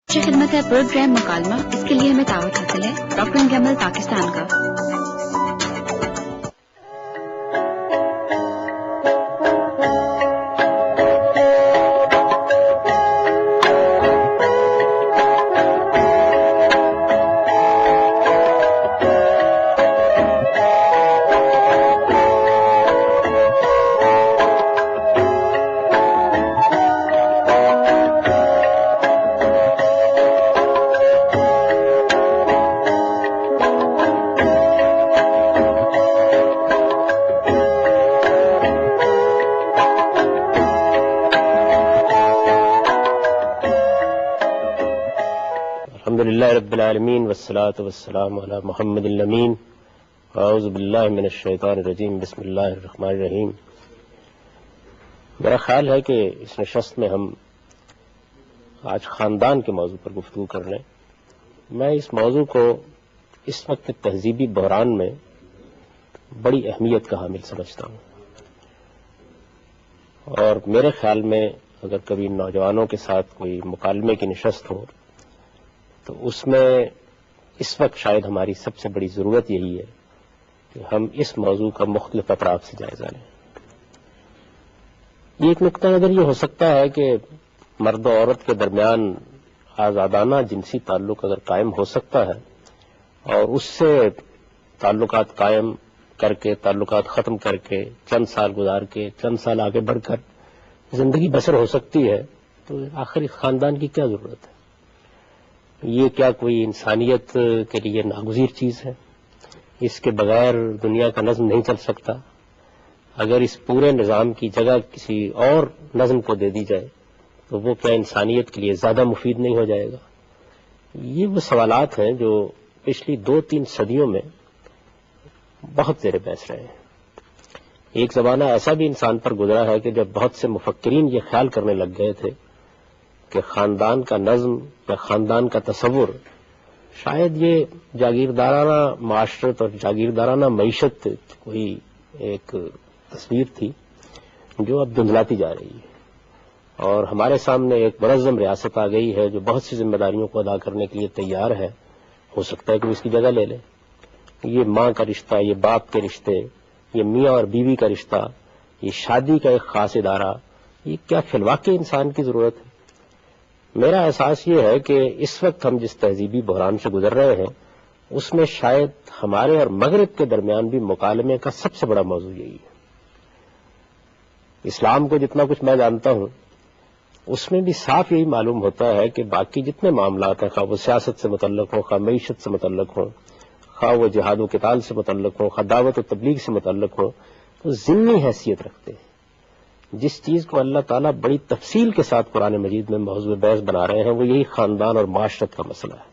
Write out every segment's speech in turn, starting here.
خدمت ہے پروگرام مکالمہ، اس کے لیے ہمیں دعوت حاصل ہے ڈاکٹر جمل پاکستان کا۔ رب العالمین والصلاة والسلام علی محمد الامین اعوذ باللہ من الشیطان الرجیم بسم اللہ الرحمن الرحیم۔ میرا خیال ہے کہ اس نشست میں ہم آج خاندان کے موضوع پر گفتگو کر لیں۔ میں اس موضوع کو اس وقت تہذیبی بحران میں بڑی اہمیت کا حامل سمجھتا ہوں، اور میرے خیال میں اگر کبھی نوجوانوں کے ساتھ کوئی مکالمے کی نشست ہو تو اس میں اس وقت شاید ہماری سب سے بڑی ضرورت یہی ہے کہ ہم اس موضوع کا مختلف اطراف سے جائزہ لیں۔ یہ ایک نقطہ نظر یہ ہو سکتا ہے کہ مرد و عورت کے درمیان آزادانہ جنسی تعلق اگر قائم ہو سکتا ہے اور اس سے تعلقات قائم کر کے، تعلقات ختم کر کے، چند سال گزار کے، چند سال آگے بڑھ کر زندگی بسر ہو سکتی ہے، تو آخر اس خاندان کی کیا ضرورت ہے؟ یہ کیا کوئی انسانیت کے لیے ناگزیر چیز ہے؟ اس کے بغیر دنیا کا نظم نہیں چل سکتا۔ اگر اس پورے نظام کی جگہ کسی اور نظم کو دے دی جائے تو وہ کیا انسانیت کے لیے زیادہ مفید نہیں ہو جائے گا؟ یہ وہ سوالات ہیں جو پچھلی 2-3 صدیوں میں بہت زیر بحث رہے ہیں۔ ایک زمانہ ایسا بھی انسان پر گزرا ہے کہ جب بہت سے مفکرین یہ خیال کرنے لگ گئے تھے کہ خاندان کا نظم یا خاندان کا تصور شاید یہ جاگیردارانہ معاشرت اور جاگیردارانہ معیشت کوئی ایک تصویر تھی جو اب دھندلاتی جا رہی ہے، اور ہمارے سامنے ایک منظم ریاست آ گئی ہے جو بہت سی ذمہ داریوں کو ادا کرنے کے لیے تیار ہے۔ ہو سکتا ہے کہ وہ اس کی جگہ لے لے۔ یہ ماں کا رشتہ، یہ باپ کے رشتے، یہ میاں اور بیوی کا رشتہ، یہ شادی کا ایک خاص ادارہ، یہ کیا فی الواقع انسان کی ضرورت ہے؟ میرا احساس یہ ہے کہ اس وقت ہم جس تہذیبی بحران سے گزر رہے ہیں اس میں شاید ہمارے اور مغرب کے درمیان بھی مکالمے کا سب سے بڑا موضوع یہی ہے۔ اسلام کو جتنا کچھ میں جانتا ہوں اس میں بھی صاف یہی معلوم ہوتا ہے کہ باقی جتنے معاملات ہیں، خواہ وہ سیاست سے متعلق ہوں، خواہ معیشت سے متعلق ہوں، خواہ وہ جہاد و قتال سے متعلق ہوں، خواہ دعوت و تبلیغ سے متعلق ہوں، تو ضمنی حیثیت رکھتے ہیں۔ جس چیز کو اللہ تعالیٰ بڑی تفصیل کے ساتھ قرآن مجید میں موضوع بحث بنا رہے ہیں وہ یہی خاندان اور معاشرت کا مسئلہ ہے۔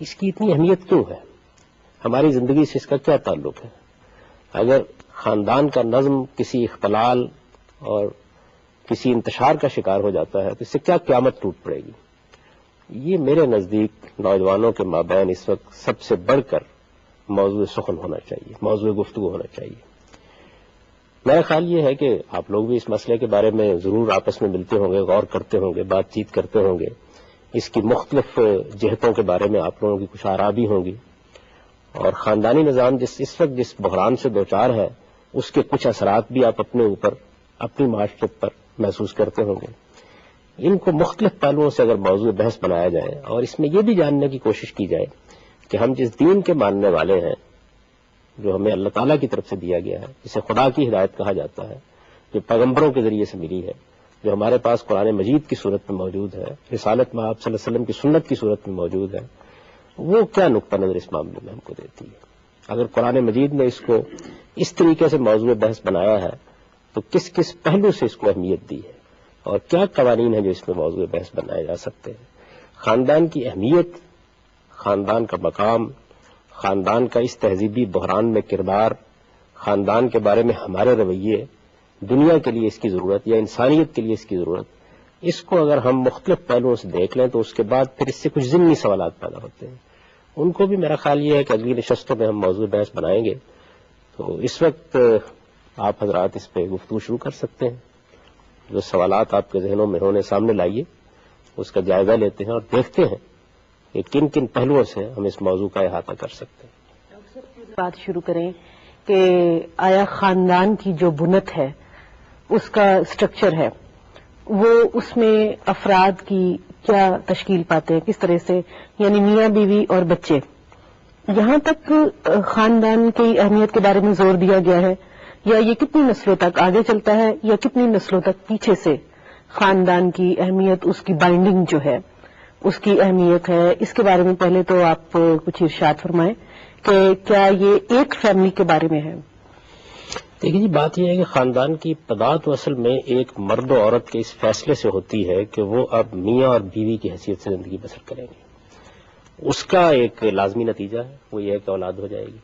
اس کی اتنی اہمیت کیوں ہے؟ ہماری زندگی سے اس کا کیا تعلق ہے؟ اگر خاندان کا نظم کسی اختلال اور کسی انتشار کا شکار ہو جاتا ہے تو اس سے کیا قیامت ٹوٹ پڑے گی؟ یہ میرے نزدیک نوجوانوں کے مابین اس وقت سب سے بڑھ کر موضوع سخن ہونا چاہیے، موضوع گفتگو ہونا چاہیے۔ میرا خیال یہ ہے کہ آپ لوگ بھی اس مسئلے کے بارے میں ضرور آپس میں ملتے ہوں گے، غور کرتے ہوں گے، بات چیت کرتے ہوں گے، اس کی مختلف جہتوں کے بارے میں آپ لوگوں کی کچھ آراء بھی ہوں گی، اور خاندانی نظام اس وقت جس بحران سے دوچار ہے اس کے کچھ اثرات بھی آپ اپنے اوپر، اپنی معاشرت پر محسوس کرتے ہوں گے۔ ان کو مختلف پہلوؤں سے اگر موضوع بحث بنایا جائے اور اس میں یہ بھی جاننے کی کوشش کی جائے کہ ہم جس دین کے ماننے والے ہیں، جو ہمیں اللہ تعالیٰ کی طرف سے دیا گیا ہے، جسے خدا کی ہدایت کہا جاتا ہے، جو پیغمبروں کے ذریعے سے ملی ہے، جو ہمارے پاس قرآن مجید کی صورت میں موجود ہے، رسالت میں آپ صلی اللہ علیہ وسلم کی سنت کی صورت میں موجود ہے، وہ کیا نقطہ نظر اس معاملے میں ہم کو دیتی ہے؟ اگر قرآن مجید نے اس کو اس طریقے سے موضوع بحث بنایا ہے تو کس کس پہلو سے اس کو اہمیت دی ہے، اور کیا قوانین ہیں جو اس میں موضوع بحث بنائے جا سکتے ہیں؟ خاندان کی اہمیت، خاندان کا مقام، خاندان کا اس تہذیبی بحران میں کردار، خاندان کے بارے میں ہمارے رویے، دنیا کے لیے اس کی ضرورت یا انسانیت کے لیے اس کی ضرورت، اس کو اگر ہم مختلف پہلوؤں سے دیکھ لیں تو اس کے بعد پھر اس سے کچھ ضمنی سوالات پیدا ہوتے ہیں۔ ان کو بھی میرا خیال یہ ہے کہ اگلی نشستوں میں ہم موضوع بحث بنائیں گے، تو اس وقت آپ حضرات اس پہ گفتگو شروع کر سکتے ہیں۔ جو سوالات آپ کے ذہنوں میں ہونے سامنے لائیے، اس کا جائزہ لیتے ہیں اور دیکھتے ہیں کہ کن کن پہلوؤں سے ہم اس موضوع کا احاطہ کر سکتے ہیں۔ بات شروع کریں کہ آیا خاندان کی جو بنیاد ہے، اس کا اسٹرکچر ہے، وہ اس میں افراد کی کیا تشکیل پاتے ہیں، کس طرح سے، یعنی میاں بیوی اور بچے، یہاں تک خاندان کی اہمیت کے بارے میں زور دیا گیا ہے، یا یہ کتنی نسلوں تک آگے چلتا ہے یا کتنی نسلوں تک پیچھے سے خاندان کی اہمیت، اس کی بائنڈنگ جو ہے، اس کی اہمیت ہے، اس کے بارے میں پہلے تو آپ کچھ ارشاد فرمائیں کہ کیا یہ ایک فیملی کے بارے میں ہے؟ دیکھیے جی، بات یہ ہے کہ خاندان کی ابتدا تو اصل میں ایک مرد و عورت کے اس فیصلے سے ہوتی ہے کہ وہ اب میاں اور بیوی کی حیثیت سے زندگی بسر کریں گے۔ اس کا ایک لازمی نتیجہ ہے، وہ یہ ہے کہ اولاد ہو جائے گی۔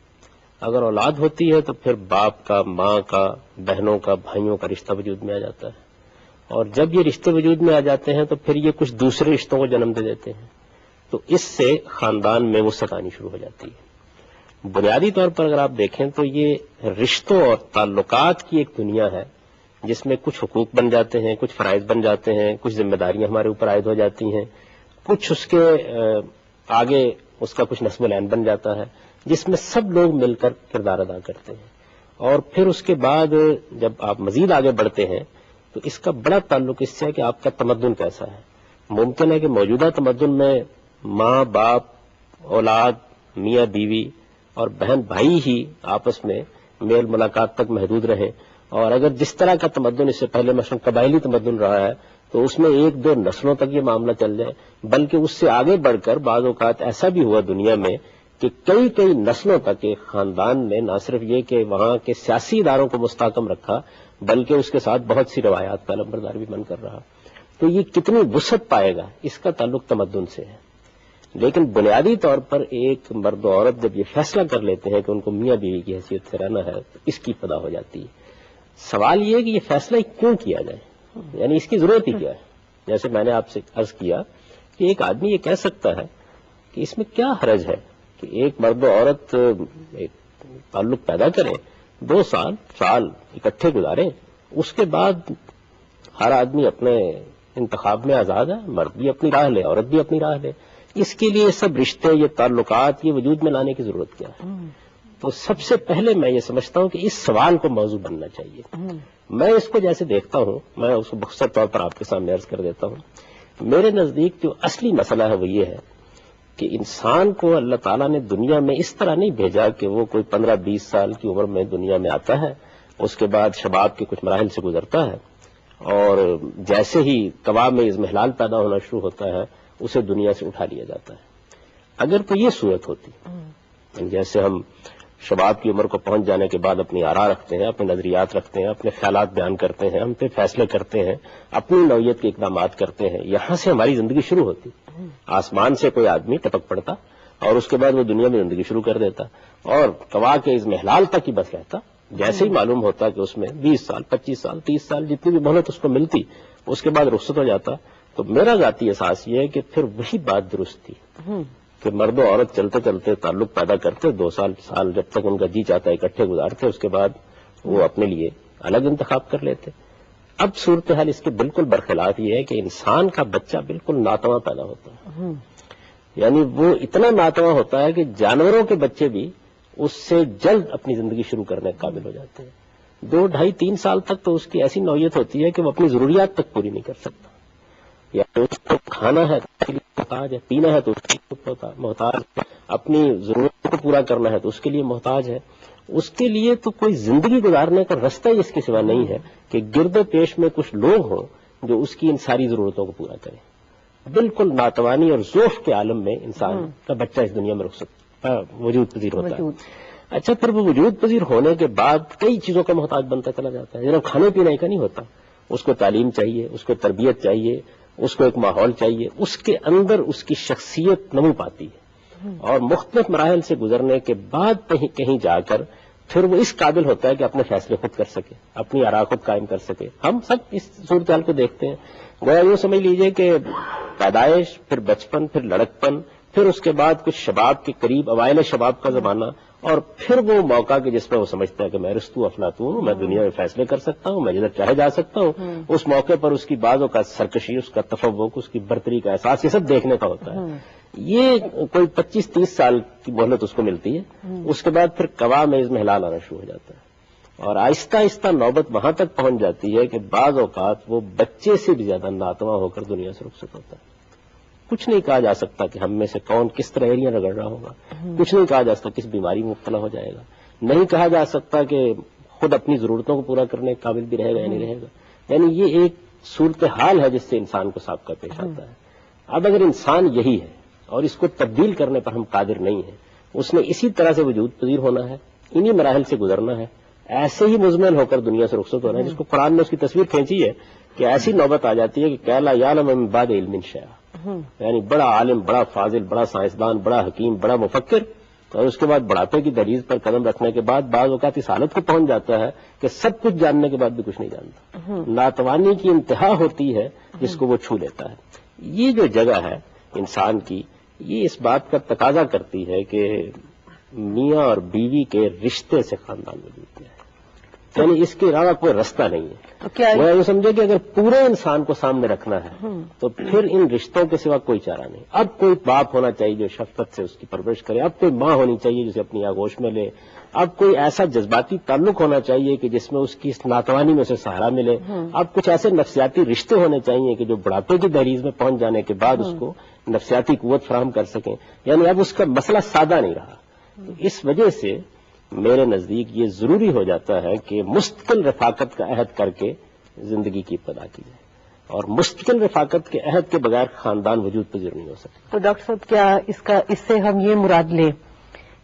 اگر اولاد ہوتی ہے تو پھر باپ کا، ماں کا، بہنوں کا، بھائیوں کا رشتہ وجود میں آ جاتا ہے، اور جب یہ رشتے وجود میں آ جاتے ہیں تو پھر یہ کچھ دوسرے رشتوں کو جنم دے دیتے ہیں، تو اس سے خاندان میں وسعت آنی شروع ہو جاتی ہے۔ بنیادی طور پر اگر آپ دیکھیں تو یہ رشتوں اور تعلقات کی ایک دنیا ہے جس میں کچھ حقوق بن جاتے ہیں، کچھ فرائض بن جاتے ہیں، کچھ ذمہ داریاں ہمارے اوپر عائد ہو جاتی ہیں، کچھ اس کے آگے اس کا کچھ نصب العین بن جاتا ہے جس میں سب لوگ مل کر کردار ادا کرتے ہیں۔ اور پھر اس کے بعد جب آپ مزید آگے بڑھتے ہیں تو اس کا بڑا تعلق اس سے ہے کہ آپ کا تمدن کیسا ہے۔ ممکن ہے کہ موجودہ تمدن میں ماں باپ، اولاد، میاں بیوی اور بہن بھائی ہی آپس میں میل ملاقات تک محدود رہیں، اور اگر جس طرح کا تمدن اس سے پہلے مثلا قبائلی تمدن رہا ہے تو اس میں ایک دو نسلوں تک یہ معاملہ چل جائے، بلکہ اس سے آگے بڑھ کر بعض اوقات ایسا بھی ہوا دنیا میں کہ کئی کئی نسلوں تک ایک خاندان نے نہ صرف یہ کہ وہاں کے سیاسی اداروں کو مستحکم رکھا بلکہ اس کے ساتھ بہت سی روایات کا علمبردار بھی بن کر رہا۔ تو یہ کتنی وسعت پائے گا، اس کا تعلق تمدن سے ہے۔ لیکن بنیادی طور پر ایک مرد و عورت جب یہ فیصلہ کر لیتے ہیں کہ ان کو میاں بیوی کی حیثیت سے رہنا ہے تو اس کی ابتدا ہو جاتی ہے۔ سوال یہ ہے کہ یہ فیصلہ کیوں کیا جائے، یعنی اس کی ضرورت ہی کیا ہے۔ جیسے میں نے آپ سے عرض کیا کہ ایک آدمی یہ کہہ سکتا ہے کہ اس میں کیا حرج ہے کہ ایک مرد و عورت ایک تعلق پیدا کریں، 2 سال اکٹھے گزاریں، اس کے بعد ہر آدمی اپنے انتخاب میں آزاد ہے، مرد بھی اپنی راہ لے، عورت بھی اپنی راہ لے۔ اس کے لیے سب رشتے، یہ تعلقات، یہ وجود میں لانے کی ضرورت کیا ہے؟ تو سب سے پہلے میں یہ سمجھتا ہوں کہ اس سوال کو موضوع بننا چاہیے۔ میں اس کو جیسے دیکھتا ہوں، میں اس کو مختصر طور پر آپ کے سامنے عرض کر دیتا ہوں۔ میرے نزدیک جو اصلی مسئلہ ہے وہ یہ ہے کہ انسان کو اللہ تعالیٰ نے دنیا میں اس طرح نہیں بھیجا کہ وہ کوئی 15-20 سال کی عمر میں دنیا میں آتا ہے، اس کے بعد شباب کے کچھ مراحل سے گزرتا ہے، اور جیسے ہی طوا میں اضمحلال پیدا ہونا شروع ہوتا ہے اسے دنیا سے اٹھا لیا جاتا ہے۔ اگر تو یہ صورت ہوتی، جیسے ہم شباب کی عمر کو پہنچ جانے کے بعد اپنی آراء رکھتے ہیں، اپنے نظریات رکھتے ہیں، اپنے خیالات بیان کرتے ہیں، ہم پہ فیصلے کرتے ہیں، اپنی نوعیت کے اقدامات کرتے ہیں، یہاں سے ہماری زندگی شروع ہوتی۔ آسمان سے کوئی آدمی ٹپک پڑتا اور اس کے بعد وہ دنیا میں زندگی شروع کر دیتا، اور طوا کے اضمحلال تک ہی بس رہتا۔ جیسے ہی معلوم ہوتا کہ اس میں 20 سال، 25 سال، 30 سال جتنی بھی مہلت اس کو ملتی، اس کے بعد رخصت ہو جاتا۔ تو میرا ذاتی احساس یہ ہے کہ پھر وہی بات درست تھی کہ مرد و عورت چلتے چلتے تعلق پیدا کرتے، 2 سال جب تک ان کا جی چاہتا ہے اکٹھے گزارتے، اس کے بعد وہ اپنے لیے الگ انتخاب کر لیتے۔ اب صورتحال اس کے بالکل برخلاف یہ ہے کہ انسان کا بچہ بالکل ناتواں پیدا ہوتا ہے، یعنی وہ اتنا ناتواں ہوتا ہے کہ جانوروں کے بچے بھی اس سے جلد اپنی زندگی شروع کرنے کے قابل ہو جاتے ہیں۔ 2, 2.5, 3 سال تک تو اس کی ایسی نوعیت ہوتی ہے کہ وہ اپنی ضروریات تک پوری نہیں کر سکتا، یا تو اس کو کھانا ہے تو اس کے لیے محتاج ہے، پینا ہے تو اس کے لیے محتاج ہے، اپنی ضرورت کو پورا کرنا ہے تو اس کے لیے محتاج ہے۔ اس کے لیے تو کوئی زندگی گزارنے کا رستہ ہی اس کے سوا نہیں ہے کہ گرد و پیش میں کچھ لوگ ہوں جو اس کی ان ساری ضرورتوں کو پورا کریں۔ بالکل ناتوانی اور ذوف کے عالم میں انسان کا بچہ اس دنیا میں وجود پذیر ہوتا ہے۔ اچھا، پھر وہ وجود پذیر ہونے کے بعد کئی چیزوں کا محتاج بنتا چلا جاتا ہے، صرف کھانے پینے کا نہیں ہوتا، اس کو تعلیم چاہیے، اس کو تربیت چاہیے، اس کو ایک ماحول چاہیے، اس کے اندر اس کی شخصیت نمو پاتی ہے، اور مختلف مراحل سے گزرنے کے بعد کہیں جا کر پھر وہ اس قابل ہوتا ہے کہ اپنے فیصلے خود کر سکے، اپنی آراء خود قائم کر سکے۔ ہم سب اس صورتحال کو دیکھتے ہیں، گویا یوں سمجھ لیجئے کہ پیدائش، پھر بچپن، پھر لڑکپن، پھر اس کے بعد کچھ شباب کے قریب اوائل شباب کا زمانہ، اور پھر وہ موقع کہ جس میں وہ سمجھتا ہے کہ میں ارسطو افلاطون ہوں، میں دنیا میں فیصلے کر سکتا ہوں، میں جدھر چاہے جا سکتا ہوں. اس موقع پر اس کی بعضوں کا سرکشی، اس کا تفوق، اس کی برتری کا احساس، یہ سب دیکھنے کا ہوتا ہے. یہ کوئی 25-30 سال کی مہلت اس کو ملتی ہے. اس کے بعد پھر قوا میں اس میں ہلال آنا شروع ہو جاتا ہے، اور آہستہ آہستہ نوبت وہاں تک پہنچ جاتی ہے کہ بعض اوقات وہ بچے سے بھی زیادہ ناتواں ہو کر دنیا سے رخصت ہوتا ہے. کچھ نہیں کہا جا سکتا کہ ہم میں سے کون کس طرح ایریا رگڑ رہا ہوگا، کچھ نہیں کہا جا سکتا کس بیماری میں مبتلا ہو جائے گا، نہیں کہا جا سکتا کہ خود اپنی ضرورتوں کو پورا کرنے کے قابل بھی رہے گا یا نہیں رہے گا. یعنی یہ ایک صورتحال ہے جس سے انسان کو سابقہ پیش آتا ہے. اب اگر انسان یہی ہے اور اس کو تبدیل کرنے پر ہم قادر نہیں ہیں، اس نے اسی طرح سے وجود پذیر ہونا ہے، انہی مراحل سے گزرنا ہے، ایسے ہی مزمل ہو کر دنیا سے رخصت ہونا ہے، جس کو قرآن نے اس کی تصویر کھینچی ہے کہ ایسی نوبت آ جاتی ہے کہ کیلا یعلم من بعد علم شیئا، یعنی بڑا عالم، بڑا فاضل، بڑا سائنسدان، بڑا حکیم، بڑا مفکر، اور اس کے بعد بڑھاپے کی دہلیز پر قدم رکھنے کے بعد بعض اوقات اس حالت کو پہنچ جاتا ہے کہ سب کچھ جاننے کے بعد بھی کچھ نہیں جانتا. ناتوانی کی انتہا ہوتی ہے جس کو وہ چھو لیتا ہے. یہ جو جگہ ہے انسان کی، یہ اس بات کا تقاضا کرتی ہے کہ میاں اور بیوی کے رشتے سے خاندان وجود میں ہے، یعنی اس کے علاوہ کوئی رستہ نہیں ہے. تو کیا وہ یہ سمجھے کہ اگر پورے انسان کو سامنے رکھنا ہے تو پھر ان رشتوں کے سوا کوئی چارہ نہیں. اب کوئی باپ ہونا چاہیے جو شفقت سے اس کی پرورش کرے، اب کوئی ماں ہونی چاہیے جسے اپنی آغوش میں لے، اب کوئی ایسا جذباتی تعلق ہونا چاہیے کہ جس میں اس کی اس ناتوانی میں اسے سہارا ملے، اب کچھ ایسے نفسیاتی رشتے ہونے چاہیے کہ جو بڑھاپے کی دہلیز میں پہنچ جانے کے بعد اس کو نفسیاتی قوت فراہم کر سکیں. یعنی اب اس کا مسئلہ سادہ نہیں رہا. تو اس وجہ سے میرے نزدیک یہ ضروری ہو جاتا ہے کہ مستقل رفاقت کا عہد کر کے زندگی کی ابتدا کی جائے، اور مستقل رفاقت کے عہد کے بغیر خاندان وجود پذیر نہیں ہو سکتا. تو ڈاکٹر صاحب کیا اس سے ہم یہ مراد لیں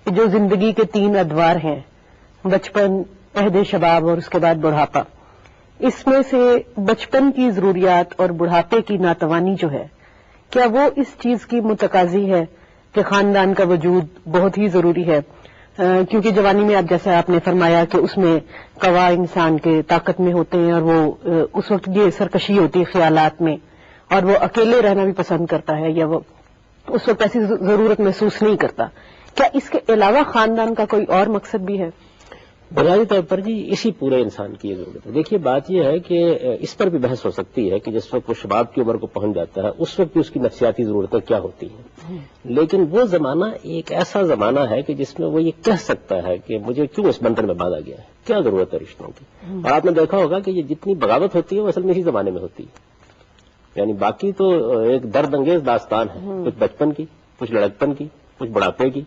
کہ جو زندگی کے 3 ادوار ہیں، بچپن، عہد شباب اور اس کے بعد بڑھاپا، اس میں سے بچپن کی ضروریات اور بڑھاپے کی ناتوانی جو ہے، کیا وہ اس چیز کی متقاضی ہے کہ خاندان کا وجود بہت ہی ضروری ہے؟ کیونکہ جوانی میں اب جیسا آپ نے فرمایا کہ اس میں قوا انسان کے طاقت میں ہوتے ہیں، اور وہ اس وقت یہ سرکشی ہوتی ہے خیالات میں، اور وہ اکیلے رہنا بھی پسند کرتا ہے، یا وہ اس وقت ایسی ضرورت محسوس نہیں کرتا. کیا اس کے علاوہ خاندان کا کوئی اور مقصد بھی ہے؟ بنیادی طور پر جی اسی پورے انسان کی یہ ضرورت ہے. دیکھیے بات یہ ہے کہ اس پر بھی بحث ہو سکتی ہے کہ جس وقت وہ شباب کی عمر کو پہنچ جاتا ہے اس وقت بھی اس کی نفسیاتی ضرورتیں کیا ہوتی ہیں، لیکن وہ زمانہ ایک ایسا زمانہ ہے کہ جس میں وہ یہ کہہ سکتا ہے کہ مجھے کیوں اس بندر میں باندھا گیا ہے، کیا ضرورت ہے رشتوں کی. اور آپ نے دیکھا ہوگا کہ یہ جتنی بغاوت ہوتی ہے وہ اصل میں اسی زمانے میں ہوتی ہے. یعنی باقی تو ایک درد انگیز داستان ہے، کچھ بچپن کی، کچھ لڑکپن کی، کچھ بڑھاپے کی،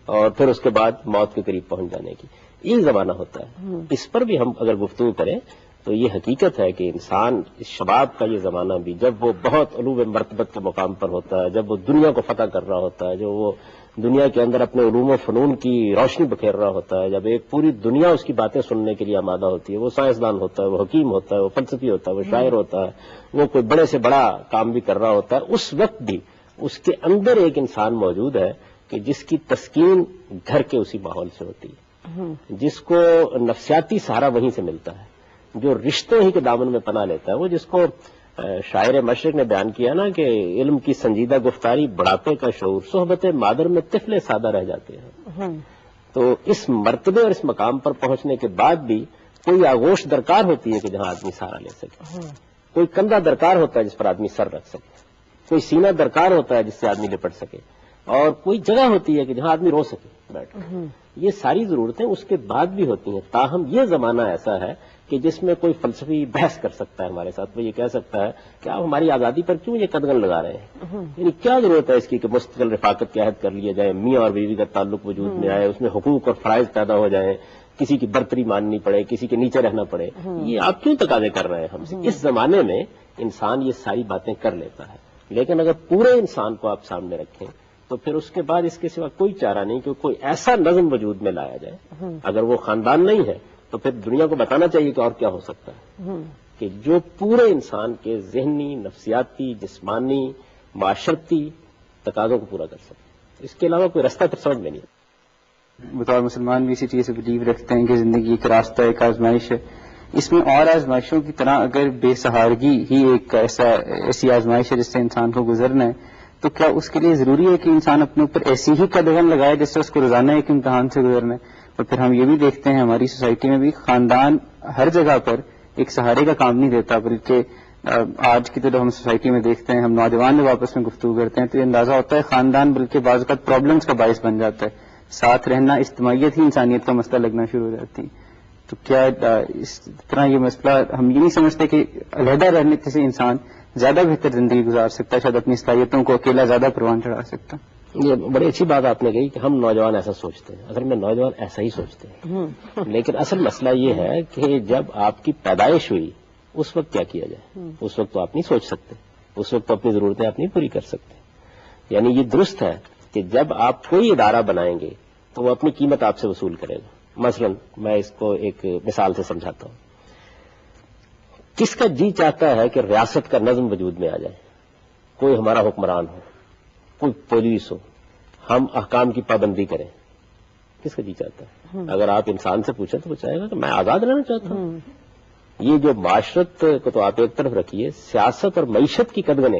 اور پھر اس کے بعد موت کے قریب پہنچ جانے کی. یہ زمانہ ہوتا ہے. اس پر بھی ہم اگر گفتگو کریں تو یہ حقیقت ہے کہ انسان اس شباب کا یہ زمانہ بھی، جب وہ بہت علو مرتبت کے مقام پر ہوتا ہے، جب وہ دنیا کو فتح کر رہا ہوتا ہے، جو وہ دنیا کے اندر اپنے علوم و فنون کی روشنی بکھیر رہا ہوتا ہے، جب ایک پوری دنیا اس کی باتیں سننے کے لیے آمادہ ہوتی ہے، وہ سائنسدان ہوتا ہے، وہ حکیم ہوتا ہے، وہ فلسفی ہوتا ہے، وہ شاعر ہوتا ہے، وہ کوئی بڑے سے بڑا کام بھی کر رہا ہوتا ہے، اس وقت بھی اس کے اندر ایک انسان موجود ہے کہ جس کی تسکین گھر کے اسی ماحول سے ہوتی ہے، جس کو نفسیاتی سہارا وہیں سے ملتا ہے، جو رشتے ہی کے دامن میں پناہ لیتا ہے. وہ جس کو شاعر مشرق نے بیان کیا نا کہ علم کی سنجیدہ گفتاری، بڑھاپے کا شعور، صحبت مادر میں طفل سادہ رہ جاتے ہیں. تو اس مرتبے اور اس مقام پر پہنچنے کے بعد بھی کوئی آغوش درکار ہوتی ہے کہ جہاں آدمی سہارا لے سکے، کوئی کندھا درکار ہوتا ہے جس پر آدمی سر رکھ سکے، کوئی سینہ درکار ہوتا ہے جس سے آدمی لپٹ سکے، اور کوئی جگہ ہوتی ہے کہ جہاں آدمی رو سکے بیٹھ کر. یہ ساری ضرورتیں اس کے بعد بھی ہوتی ہیں. تاہم یہ زمانہ ایسا ہے کہ جس میں کوئی فلسفی بحث کر سکتا ہے ہمارے ساتھ، وہ یہ کہہ سکتا ہے کہ آپ ہماری آزادی پر کیوں یہ قدغن لگا رہے ہیں، یعنی کیا ضرورت ہے اس کی کہ مستقل رفاقت کے عہد کر لیے جائے، میاں اور بیوی کا تعلق وجود میں آئے، اس میں حقوق اور فرائض پیدا ہو جائیں، کسی کی برتری ماننی پڑے، کسی کے نیچے رہنا پڑے. یہ آپ کیوں تقاضے کر رہے ہیں ہم سے؟ اس زمانے میں انسان یہ ساری باتیں کر لیتا ہے، لیکن اگر پورے انسان کو آپ سامنے رکھیں تو پھر اس کے بعد اس کے سوا کوئی چارہ نہیں کہ کوئی ایسا نظم وجود میں لایا جائے. اگر وہ خاندان نہیں ہے تو پھر دنیا کو بتانا چاہیے کہ اور کیا ہو سکتا ہے، کہ جو پورے انسان کے ذہنی، نفسیاتی، جسمانی، معاشرتی تقاضوں کو پورا کر سکے. اس کے علاوہ کوئی راستہ پھر سمجھ میں نہیں. بطور مسلمان بھی اسی چیز سے بلیو رکھتے ہیں کہ زندگی ایک راستہ، ایک آزمائش ہے. اس میں اور آزمائشوں کی طرح اگر بے سہارگی ہی ایک ایسی آزمائش ہے جس سے انسان کو گزرنا ہے، تو کیا اس کے لیے ضروری ہے کہ انسان اپنے اوپر ایسی ہی قدغن لگائے جس سے اس کو روزانہ ایک امتحان سے گزرنا ہے؟ اور پھر ہم یہ بھی دیکھتے ہیں ہماری سوسائٹی میں بھی خاندان ہر جگہ پر ایک سہارے کا کام نہیں دیتا، بلکہ آج کی تو ہم سوسائٹی میں دیکھتے ہیں، ہم نوجوان جب آپس میں گفتگو کرتے ہیں تو یہ اندازہ ہوتا ہے خاندان بلکہ بعض اوقات پرابلمس کا باعث بن جاتا ہے، ساتھ رہنا اجتماعیت ہی انسانیت کا مسئلہ لگنا شروع ہو جاتی ہے. تو کیا اس طرح یہ مسئلہ ہم یہ نہیں سمجھتے کہ علیحدہ رہنے سے انسان زیادہ بہتر زندگی گزار سکتا ہے، شاید اپنی صلاحیتوں کو اکیلا زیادہ پروان چڑھا سکتا؟ یہ بڑی اچھی بات آپ نے کہی کہ ہم نوجوان ایسا سوچتے ہیں، اصل میں نوجوان ایسا ہی سوچتے ہیں، لیکن اصل مسئلہ یہ ہے کہ جب آپ کی پیدائش ہوئی اس وقت کیا کیا جائے؟ اس وقت تو آپ نہیں سوچ سکتے، اس وقت تو اپنی ضرورتیں آپ نہیں پوری کر سکتے. یعنی یہ درست ہے کہ جب آپ کوئی ادارہ بنائیں گے تو وہ اپنی قیمت آپ سے وصول کرے گا. مثلا میں اس کو ایک مثال سے سمجھاتا ہوں. کس کا جی چاہتا ہے کہ ریاست کا نظم وجود میں آ جائے، کوئی ہمارا حکمران ہو، کوئی پولیس ہو، ہم احکام کی پابندی کریں؟ کس کا جی چاہتا ہے؟ اگر آپ انسان سے پوچھیں تو وہ چاہے گا کہ میں آزاد رہنا چاہتا ہوں. یہ جو معاشرت کو تو آپ ایک طرف رکھیے، سیاست اور معیشت کی قدغنیں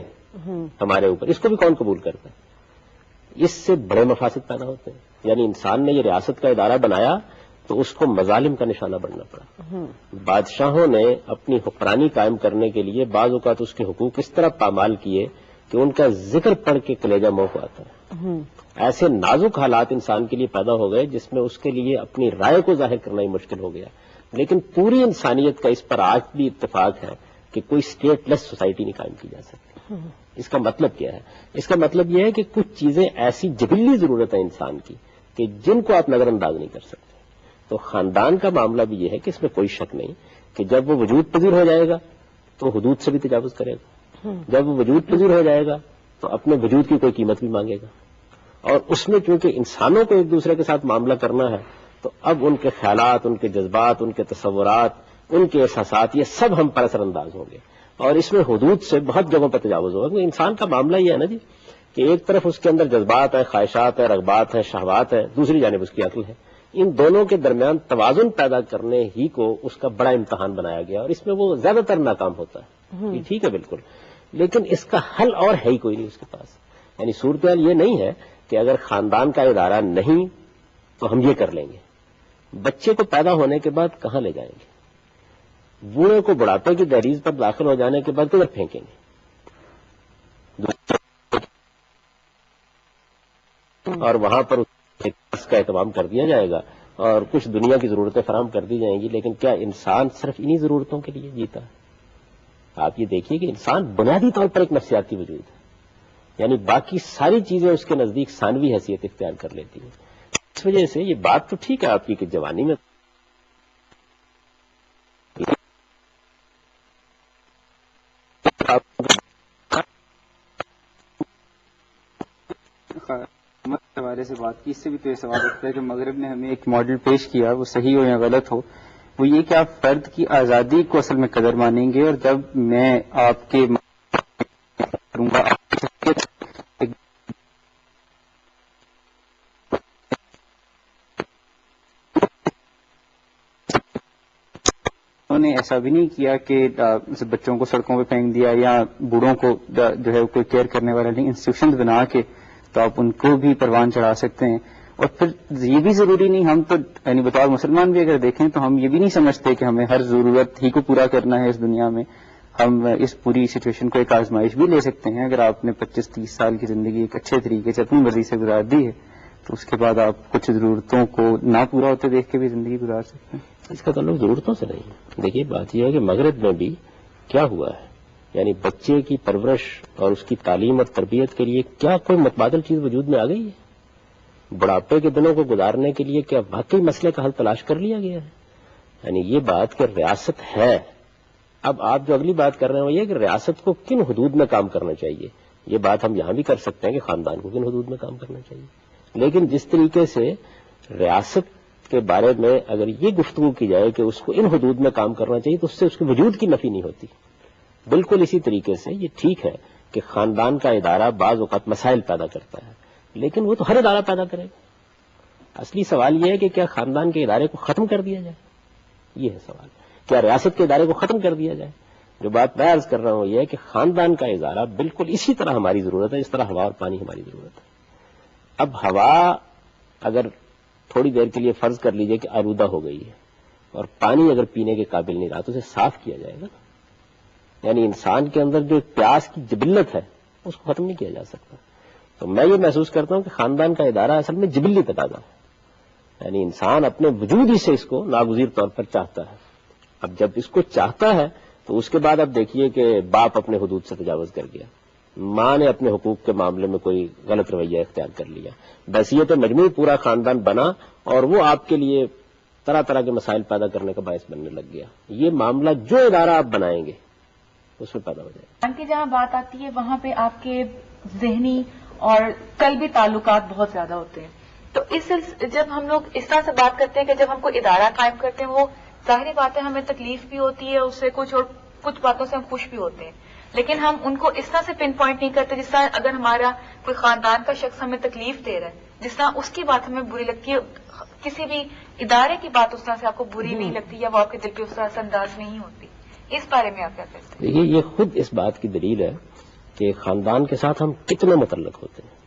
ہمارے اوپر، اس کو بھی کون قبول کرتا ہے؟ اس سے بڑے مفاسد پیدا ہوتے ہیں. یعنی انسان نے یہ ریاست کا ادارہ بنایا تو اس کو مظالم کا نشانہ بننا پڑا. بادشاہوں نے اپنی حکمرانی قائم کرنے کے لیے بعض اوقات اس کے حقوق اس طرح پامال کیے کہ ان کا ذکر پڑھ کے کلیجہ منہ کو آتا ہے. ایسے نازک حالات انسان کے لیے پیدا ہو گئے جس میں اس کے لیے اپنی رائے کو ظاہر کرنا ہی مشکل ہو گیا. لیکن پوری انسانیت کا اس پر آج بھی اتفاق ہے کہ کوئی اسٹیٹ لیس سوسائٹی نہیں قائم کی جا سکتی. اس کا مطلب کیا ہے؟ اس کا مطلب یہ ہے کہ کچھ چیزیں ایسی جبلی ضرورت ہے انسان کی کہ جن کو آپ نظر انداز نہیں کر سکتے. تو خاندان کا معاملہ بھی یہ ہے کہ اس میں کوئی شک نہیں کہ جب وہ وجود پذیر ہو جائے گا تو حدود سے بھی تجاوز کرے گا. جب وہ وجود پذیر ہو جائے گا تو اپنے وجود کی کوئی قیمت بھی مانگے گا. اور اس میں چونکہ انسانوں کو ایک دوسرے کے ساتھ معاملہ کرنا ہے تو اب ان کے خیالات، ان کے جذبات، ان کے تصورات، ان کے احساسات، یہ سب ہم پر اثر انداز ہوں گے. اور اس میں حدود سے بہت جگہوں پر تجاوز ہوگا. انسان کا معاملہ یہ ہے نا جی کہ ایک طرف اس کے اندر جذبات ہیں، خواہشات ہیں، رغبات ہیں، شہوات ہیں، دوسری جانب اس کی عقل ہے. ان دونوں کے درمیان توازن پیدا کرنے ہی کو اس کا بڑا امتحان بنایا گیا اور اس میں وہ زیادہ تر ناکام ہوتا ہے. یہ ٹھیک ہے بالکل، لیکن اس کا حل اور ہے ہی کوئی نہیں اس کے پاس. یعنی صورتحال یہ نہیں ہے کہ اگر خاندان کا ادارہ نہیں تو ہم یہ کر لیں گے. بچے کو پیدا ہونے کے بعد کہاں لے جائیں گے؟ بوڑھے کو بڑھاپے کی دہلیز پر داخل ہو جانے کے بعد کدھر پھینکیں گے؟ اور وہاں پر اس کا اہتمام کر دیا جائے گا اور کچھ دنیا کی ضرورتیں فراہم کر دی جائیں گی. لیکن کیا انسان صرف انہی ضرورتوں کے لیے جیتا ہے؟ آپ یہ دیکھیے کہ انسان بنیادی طور پر ایک نفسیاتی وجود ہے. یعنی باقی ساری چیزیں اس کے نزدیک ثانوی حیثیت اختیار کر لیتی ہیں. اس وجہ سے یہ بات تو ٹھیک ہے آپ کی کہ جوانی میں حوالے سے بات کی، اس سے بھی تو یہ سوال اٹھتا ہے کہ مغرب نے ہمیں ایک ماڈل پیش کیا، وہ صحیح ہو یا غلط ہو، وہ یہ کہ آپ فرد کی آزادی کو اصل میں قدر مانیں گے. اور جب میں آپ کے کروں گا انہوں نے ایسا بھی نہیں کیا کہ بچوں کو سڑکوں پہ پھینک دیا یا بوڑھوں کو جو ہے کوئی کیئر کرنے والا نہیں، انسٹیٹیوشنز بنا کے تو آپ ان کو بھی پروان چڑھا سکتے ہیں. اور پھر یہ بھی ضروری نہیں، ہم تو یعنی بطور مسلمان بھی اگر دیکھیں تو ہم یہ بھی نہیں سمجھتے کہ ہمیں ہر ضرورت ہی کو پورا کرنا ہے اس دنیا میں. ہم اس پوری سچویشن کو ایک آزمائش بھی لے سکتے ہیں. اگر آپ نے 25-30 سال کی زندگی ایک اچھے طریقے سے اپنی مرضی سے گزار دی ہے تو اس کے بعد آپ کچھ ضرورتوں کو نہ پورا ہوتے دیکھ کے بھی زندگی گزار سکتے ہیں. اس کا تعلق ضرورتوں سے نہیں. دیکھیے بات یہ ہے کہ مغرب میں بھی کیا ہوا ہے، یعنی بچے کی پرورش اور اس کی تعلیم اور تربیت کے لیے کیا کوئی متبادل چیز وجود میں آ گئی ہے؟ بڑھاپے کے دنوں کو گزارنے کے لیے کیا واقعی مسئلے کا حل تلاش کر لیا گیا ہے؟ یعنی یہ بات کہ ریاست ہے. اب آپ جو اگلی بات کر رہے ہیں وہ یہ کہ ریاست کو کن حدود میں کام کرنا چاہیے. یہ بات ہم یہاں بھی کر سکتے ہیں کہ خاندان کو کن حدود میں کام کرنا چاہیے. لیکن جس طریقے سے ریاست کے بارے میں اگر یہ گفتگو کی جائے کہ اس کو ان حدود میں کام کرنا چاہیے تو اس سے اس کے وجود کی نفی نہیں ہوتی. بالکل اسی طریقے سے یہ ٹھیک ہے کہ خاندان کا ادارہ بعض اوقات مسائل پیدا کرتا ہے، لیکن وہ تو ہر ادارہ پیدا کرے گا. اصلی سوال یہ ہے کہ کیا خاندان کے ادارے کو ختم کر دیا جائے؟ یہ ہے سوال. کیا ریاست کے ادارے کو ختم کر دیا جائے؟ جو بات میں عرض کر رہا ہوں یہ ہے کہ خاندان کا اظہارہ بالکل اسی طرح ہماری ضرورت ہے جس طرح ہوا اور پانی ہماری ضرورت ہے. اب ہوا اگر تھوڑی دیر کے لیے فرض کر لیجئے کہ آلودہ ہو گئی ہے اور پانی اگر پینے کے قابل نہیں رہا تو اسے صاف کیا جائے گا. یعنی انسان کے اندر جو پیاس کی جبلت ہے اس کو ختم نہیں کیا جا سکتا. تو میں یہ محسوس کرتا ہوں کہ خاندان کا ادارہ اصل میں جبلی تقاضا ہے. یعنی انسان اپنے وجود ہی سے اس کو ناگزیر طور پر چاہتا ہے. اب جب اس کو چاہتا ہے تو اس کے بعد اب دیکھیے کہ باپ اپنے حدود سے تجاوز کر گیا, ماں نے اپنے حقوق کے معاملے میں کوئی غلط رویہ اختیار کر لیا, بحیثیت مجموعی پورا خاندان بنا اور وہ آپ کے لیے طرح طرح کے مسائل پیدا کرنے کا باعث بننے لگ گیا. یہ معاملہ جو ادارہ آپ بنائیں گے اس میں پیدا ہو جائے گا. کی جہاں بات آتی ہے وہاں پہ آپ کے ذہنی اور قلبی تعلقات بہت زیادہ ہوتے ہیں. تو جب ہم لوگ اس طرح سے بات کرتے ہیں کہ جب ہم کوئی ادارہ قائم کرتے ہیں وہ ظاہری بات ہے ہمیں تکلیف بھی ہوتی ہے اس سے کچھ, اور کچھ باتوں سے ہم خوش بھی ہوتے ہیں, لیکن ہم ان کو اس طرح سے پن پوائنٹ نہیں کرتے جس طرح اگر ہمارا کوئی خاندان کا شخص ہمیں تکلیف دے رہا ہے, جس طرح اس کی بات ہمیں بری لگتی ہے, کسی بھی ادارے کی بات اس طرح سے آپ کو بری نہیں لگتی یا وہ آپ کے دل پہ اس طرح سے انداز نہیں ہوتی. اس بارے میں آپ کیا کہتے ہیں؟ دیکھیے یہ خود اس بات کی دلیل ہے کہ خاندان کے ساتھ ہم کتنے متعلق ہوتے ہیں.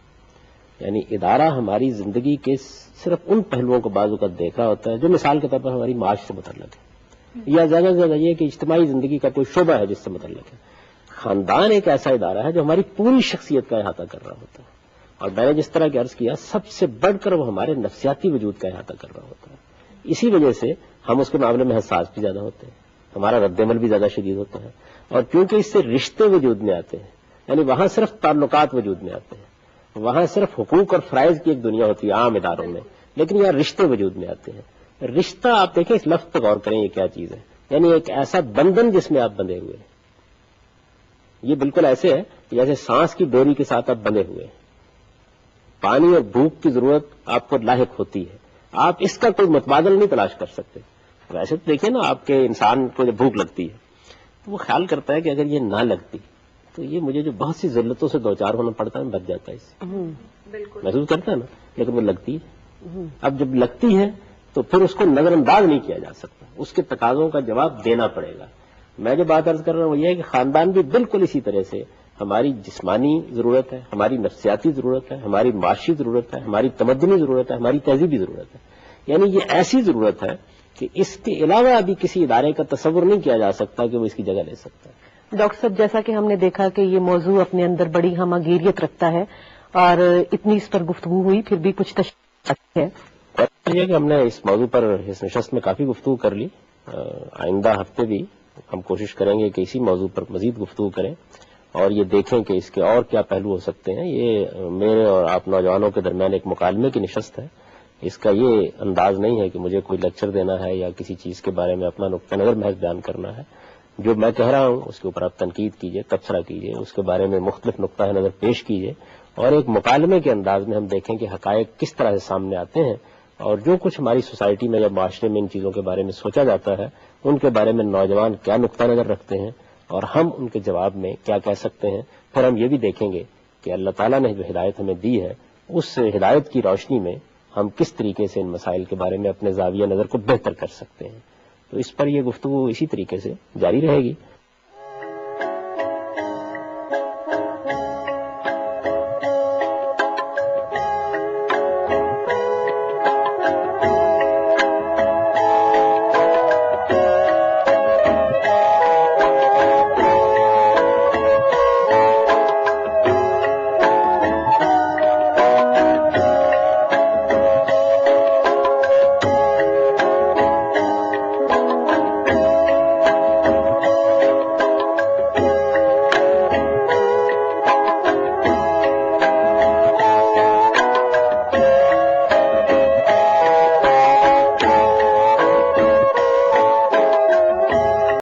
یعنی ادارہ ہماری زندگی کے صرف ان پہلوؤں کو بعض اوقات دیکھ رہا ہوتا ہے جو مثال کے طور پر ہماری معاش سے متعلق ہے, یا زیادہ سے زیادہ یہ کہ اجتماعی زندگی کا کوئی شعبہ ہے جس سے متعلق ہے. خاندان ایک ایسا ادارہ ہے جو ہماری پوری شخصیت کا احاطہ کر رہا ہوتا ہے, اور میں نے جس طرح کی عرض کیا سب سے بڑھ کر وہ ہمارے نفسیاتی وجود کا احاطہ کر رہا ہوتا ہے. اسی وجہ سے ہم اس کے معاملے میں حساس بھی زیادہ ہوتے ہیں, ہمارا رد عمل بھی زیادہ شدید ہوتا ہے, اور کیونکہ اس سے رشتے وجود میں آتے ہیں, یعنی وہاں صرف تعلقات وجود میں آتے ہیں, وہاں صرف حقوق اور فرائض کی ایک دنیا ہوتی ہے عام اداروں میں, لیکن یہاں رشتے وجود میں آتے ہیں. رشتہ آپ دیکھیں اس لفظ پر غور کریں یہ کیا چیز ہے, یعنی ایک ایسا بندھن جس میں آپ بندھے ہوئے ہیں. یہ بالکل ایسے ہے کہ جیسے سانس کی ڈوری کے ساتھ آپ بندھے ہوئے ہیں. پانی اور بھوک کی ضرورت آپ کو لاحق ہوتی ہے, آپ اس کا کوئی متبادل نہیں تلاش کر سکتے. ویسے تو دیکھیں نا آپ کے انسان کو جب بھوک لگتی ہے تو وہ خیال کرتا ہے کہ اگر یہ نہ لگتی تو یہ مجھے جو بہت سی ذلتوں سے دوچار ہونا پڑتا ہے بچ جاتا ہے, اس سے محسوس کرتا ہے نا, لیکن وہ لگتی ہے. اب جب لگتی ہے تو پھر اس کو نظر انداز نہیں کیا جا سکتا, اس کے تقاضوں کا جواب دینا پڑے گا. میں جو بات عرض کر رہا ہوں وہ یہ ہے کہ خاندان بھی بالکل اسی طرح سے ہماری جسمانی ضرورت ہے, ہماری نفسیاتی ضرورت ہے, ہماری معاشی ضرورت ہے, ہماری تمدنی ضرورت ہے, ہماری تہذیبی ضرورت ہے. یعنی یہ ایسی ضرورت ہے کہ اس کے علاوہ ابھی کسی ادارے کا تصور نہیں کیا جا سکتا کہ وہ اس کی جگہ لے سکتا ہے. ڈاکٹر صاحب جیسا کہ ہم نے دیکھا کہ یہ موضوع اپنے اندر بڑی ہمہ رکھتا ہے اور اتنی اس پر گفتگو ہوئی پھر بھی کچھ تشکیل ہے. یہ کہ ہم نے اس موضوع پر اس نشست میں کافی گفتگو کر لی. آئندہ ہفتے بھی ہم کوشش کریں گے کہ اسی موضوع پر مزید گفتگو کریں اور یہ دیکھیں کہ اس کے اور کیا پہلو ہو سکتے ہیں. یہ میرے اور آپ نوجوانوں کے درمیان ایک مکالمے کی نشست ہے. اس کا یہ انداز نہیں ہے کہ مجھے کوئی لیکچر دینا ہے یا کسی چیز کے بارے میں اپنا نقطہ نظر محض بیان کرنا ہے. جو میں کہہ رہا ہوں اس کے اوپر آپ تنقید کیجئے, تبصرہ کیجئے, اس کے بارے میں مختلف نقطہ نظر پیش کیجئے اور ایک مکالمے کے انداز میں ہم دیکھیں کہ حقائق کس طرح سے سامنے آتے ہیں اور جو کچھ ہماری سوسائٹی میں یا معاشرے میں ان چیزوں کے بارے میں سوچا جاتا ہے ان کے بارے میں نوجوان کیا نقطہ نظر رکھتے ہیں اور ہم ان کے جواب میں کیا کہہ سکتے ہیں. پھر ہم یہ بھی دیکھیں گے کہ اللہ تعالیٰ نے جو ہدایت ہمیں دی ہے اس ہدایت کی روشنی میں ہم کس طریقے سے ان مسائل کے بارے میں اپنے زاویہ نظر کو بہتر کر سکتے ہیں. تو اس پر یہ گفتگو اسی طریقے سے جاری رہے گی.